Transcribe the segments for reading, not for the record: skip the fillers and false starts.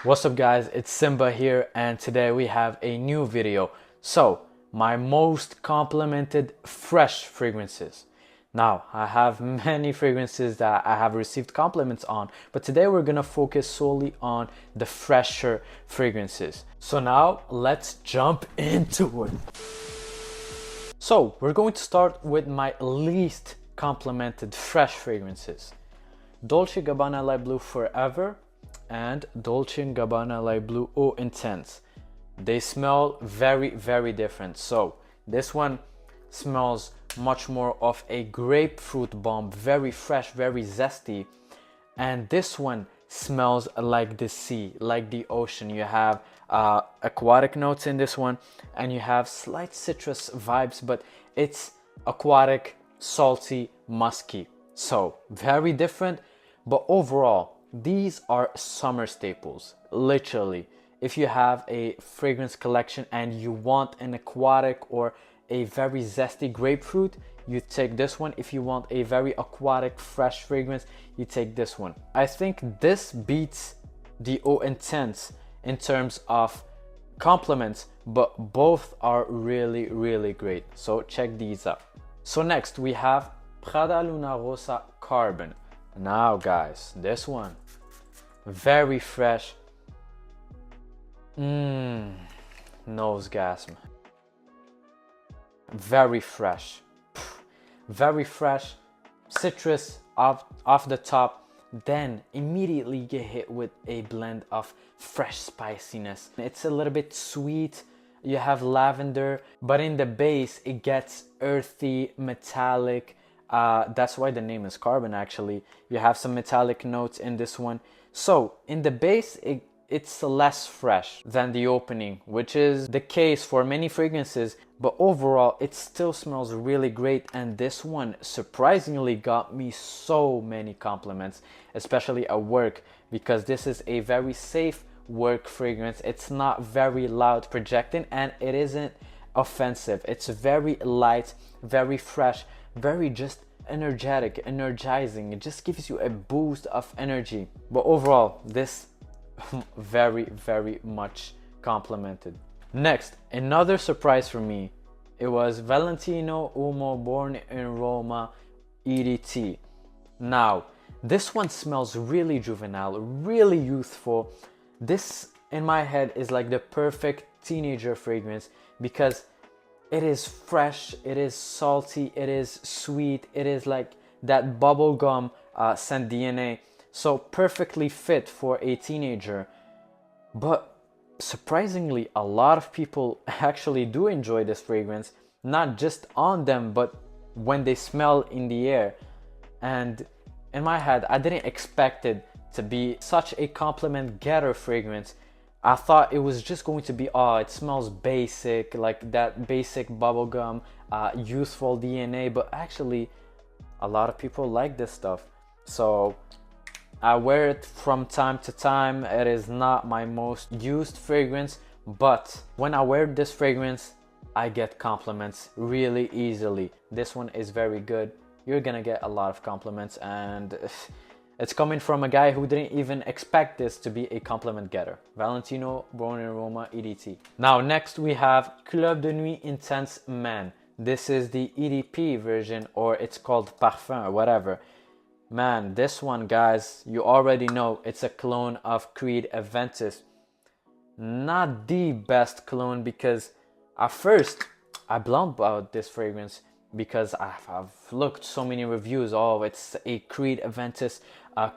What's up guys, it's Simba here and today we have a new video. So, my most complimented fresh fragrances. Now, I have many fragrances that I have received compliments on, but today we're gonna focus solely on the fresher fragrances. So now, let's jump into it. So, we're going to start with my least complimented fresh fragrances. Dolce Gabbana Light Blue Forever and Dolce & Gabbana Light Blue Eau Intense. They smell very different. So this one smells much more of a grapefruit bomb, very fresh, very zesty. And this one smells like the sea, like the ocean. You have aquatic notes in this one and you have slight citrus vibes, but it's aquatic, salty, musky. So very different, but overall these are summer staples. Literally, if you have a fragrance collection and you want an aquatic or a very zesty grapefruit, you take this one. If you want a very aquatic fresh fragrance, you take this one. I think this beats the Eau Intense in terms of compliments, but both are really great. So check these out. So next we have Prada Lunar Rosa Carbon. Now guys, this one very fresh. Nose gasm. Very fresh. Very fresh. Citrus off the top. Then immediately get hit with a blend of fresh spiciness. It's a little bit sweet. You have lavender, but in the base it gets earthy, metallic. That's why the name is Carbon actually. You have some metallic notes in this one. So in the base it's less fresh than the opening, which is the case for many fragrances, but overall it still smells really great. And this one surprisingly got me so many compliments, especially at work, because this is a very safe work fragrance. It's not very loud projecting and it isn't offensive. It's very light, very fresh, very just energetic, energizing. It just gives you a boost of energy. But overall, this very much complimented. Next, another surprise for me, it was Valentino Uomo Born in Roma EDT. Now, this one smells really juvenile, really youthful. This, in my head, is like the perfect teenager fragrance because it is fresh, it is salty, it is sweet, it is like that bubblegum scent DNA. So perfectly fit for a teenager. But surprisingly, a lot of people actually do enjoy this fragrance, not just on them, but when they smell in the air. And in my head, I didn't expect it to be such a compliment getter fragrance. I thought it was just going to be, oh, it smells basic, like that basic bubblegum, youthful DNA, but actually a lot of people like this stuff. So I wear it from time to time. It is not my most used fragrance, but when I wear this fragrance, I get compliments really easily. This one is very good. You're gonna get a lot of compliments, and it's coming from a guy who didn't even expect this to be a compliment getter. Valentino Born in Roma EDT. Now next we have Club de Nuit Intense Man. This is the EDP version, or it's called Parfum or whatever. Man, this one guys, you already know it's a clone of Creed Aventus. Not the best clone, because at first I blamed out this fragrance because I've looked so many reviews. Oh, it's a Creed Aventus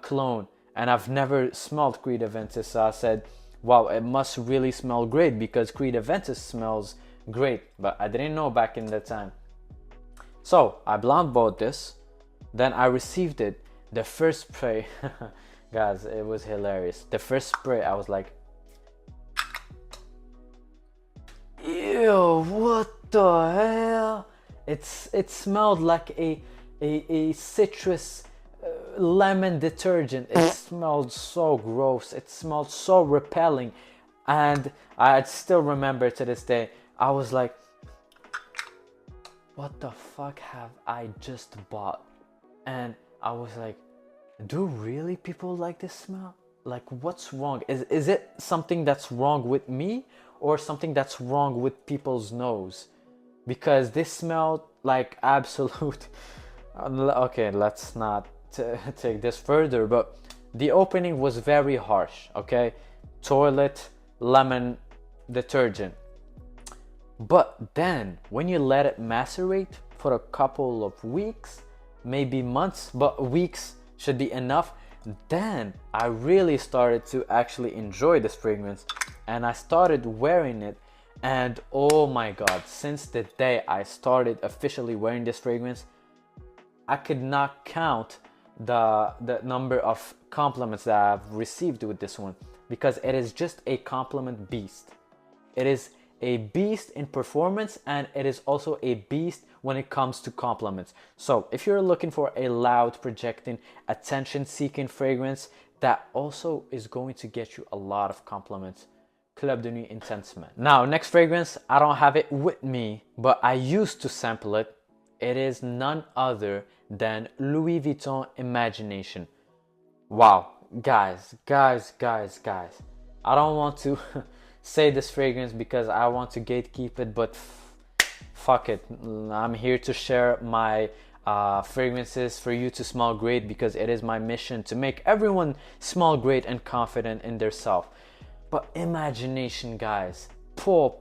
clone, and I've never smelled Creed Aventus. So I said, wow, it must really smell great because Creed Aventus smells great, but I didn't know back in that time. So I blind bought this, then I received it. The first spray, guys, it was hilarious. The first spray, I was like, ew, what the hell? It smelled like a citrus lemon detergent. It smelled so gross. It smelled so repelling. And I still remember to this day, I was like, what the fuck have I just bought? And I was like, do really people like this smell? like, what's wrong? Is it something that's wrong with me, or something that's wrong with people's nose? Because this smelled like absolute. Okay, let's not take this further, but the opening was very harsh. Okay, toilet lemon detergent. But then when you let it macerate for a couple of weeks, maybe months, but weeks should be enough, then I really started to actually enjoy this fragrance, and I started wearing it. And oh my god, since the day I started officially wearing this fragrance, I could not count the number of compliments that I've received with this one, because it is just a compliment beast. It is a beast in performance, and it is also a beast when it comes to compliments. So if you're looking for a loud, projecting, attention seeking fragrance that also is going to get you a lot of compliments, Club de Nuit Intensement. Now, next fragrance, I don't have it with me, but I used to sample it. It is none other than Louis Vuitton Imagination. Wow, guys. I don't want to say this fragrance because I want to gatekeep it, but fuck it. I'm here to share my fragrances for you to smell great, because it is my mission to make everyone smell great and confident in their self. But Imagination, guys, poor.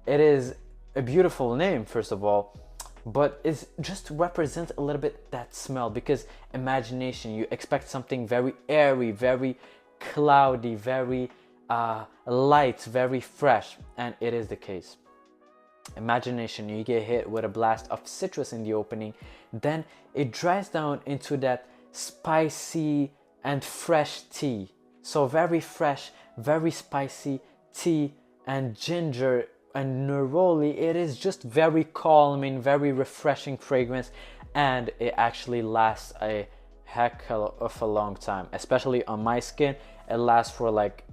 It is a beautiful name, first of all, but it just represents a little bit that smell, because Imagination, you expect something very airy, very cloudy, very light, very fresh, and it is the case. Imagination, you get hit with a blast of citrus in the opening, then it dries down into that spicy and fresh tea. So very fresh, very spicy tea and ginger and neroli. It is just very calming, very refreshing fragrance, and it actually lasts a heck of a long time, especially on my skin. It lasts for like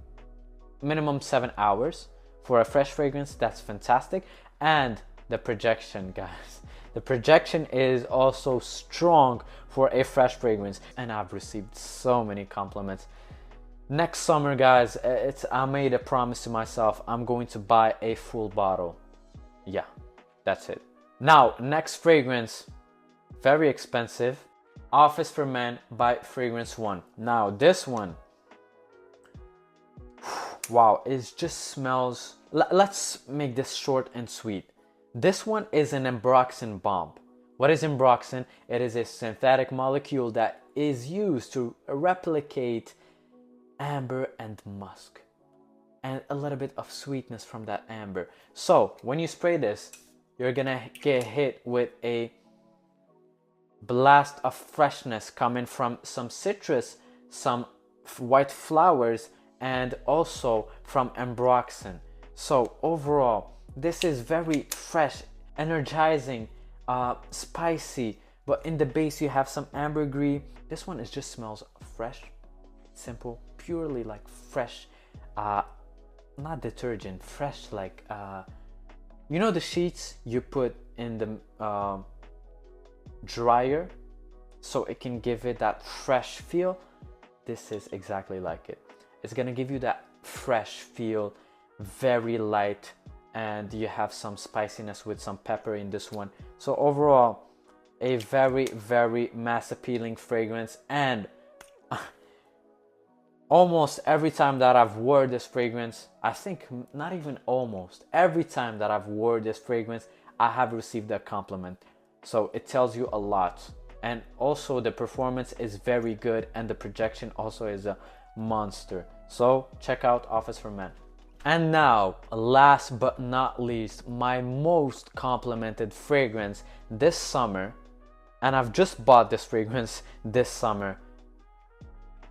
minimum 7 hours. For a fresh fragrance, that's fantastic. And the projection, guys, the projection is also strong for a fresh fragrance, and I've received so many compliments. Next summer, guys, I made a promise to myself. I'm going to buy a full bottle. Yeah, that's it. Now, next fragrance, very expensive, Office for Men by Fragrance One. Now, this one, wow, it just smells. Let's make this short and sweet. This one is an ambroxan bomb. What is ambroxan? It is a synthetic molecule that is used to replicate amber and musk, and a little bit of sweetness from that amber. So when you spray this, you're gonna get hit with a blast of freshness coming from some citrus, some white flowers, and also from ambroxan. So overall, this is very fresh, energizing, spicy, but in the base you have some ambergris. This one is just smells fresh, simple, purely like fresh, not detergent, fresh, like you know the sheets you put in the dryer so it can give it that fresh feel. This is exactly like it. It's gonna give you that fresh feel, very light, and you have some spiciness with some pepper in this one. So overall, a very mass appealing fragrance. And almost every time that I've worn this fragrance, I think not even almost, every time that I've worn this fragrance, I have received a compliment. So it tells you a lot. And also the performance is very good, and the projection also is a monster. So check out Office for Men. And now, last but not least, my most complimented fragrance this summer, and I've just bought this fragrance this summer.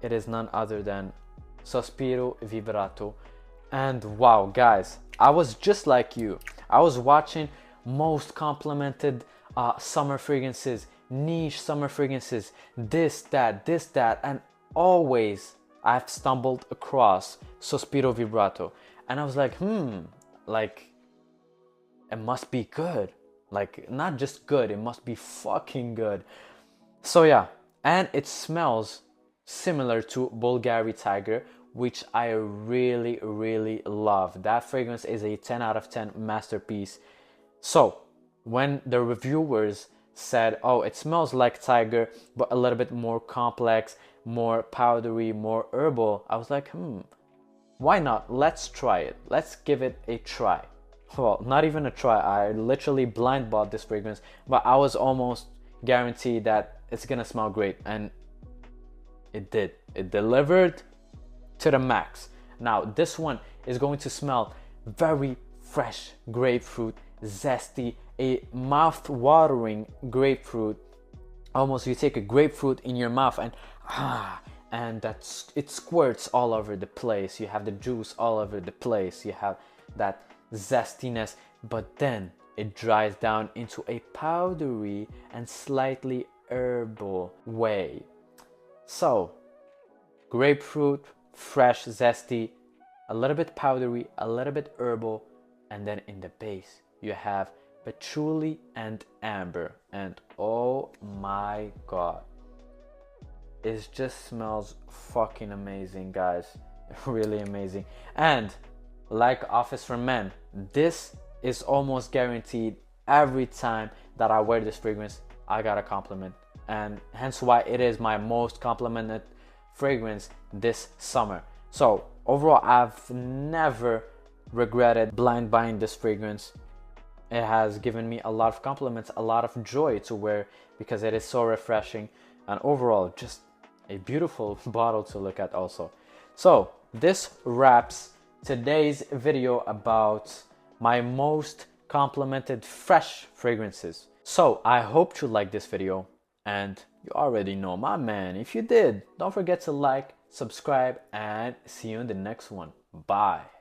It is none other than Sospiro Vibrato. And wow, guys, I was just like you. I was watching most complimented summer fragrances, niche summer fragrances, this, that, and always I've stumbled across Sospiro Vibrato. And I was like, like, it must be good. Like, not just good, it must be fucking good. So yeah, and it smells similar to Bulgari Tiger, which I really, really love. That fragrance is a 10 out of 10 masterpiece. So when the reviewers said, oh, it smells like Tiger, but a little bit more complex, more powdery, more herbal, I was like, why not? Let's try it. Let's give it a try. Well, not even a try. I literally blind bought this fragrance, but I was almost guaranteed that it's gonna smell great, and it did. It delivered to the max. Now, this one is going to smell very fresh grapefruit, zesty, a mouth-watering grapefruit. Almost you take a grapefruit in your mouth and it squirts all over the place. You have the juice all over the place. You have that zestiness, but then it dries down into a powdery and slightly herbal way. So, grapefruit, fresh, zesty, a little bit powdery, a little bit herbal, and then in the base you have patchouli and amber, and oh my god, it just smells fucking amazing, guys. Really amazing. And like Office for Men, this is almost guaranteed every time that I wear this fragrance, I got a compliment, and hence why it is my most complimented fragrance this summer. So overall, I've never regretted blind buying this fragrance. It has given me a lot of compliments, a lot of joy to wear because it is so refreshing, and overall just a beautiful bottle to look at also. So this wraps today's video about my most complimented fresh fragrances. So I hope you liked this video, and you already know my man. If you did, don't forget to like, subscribe, and see you in the next one. Bye.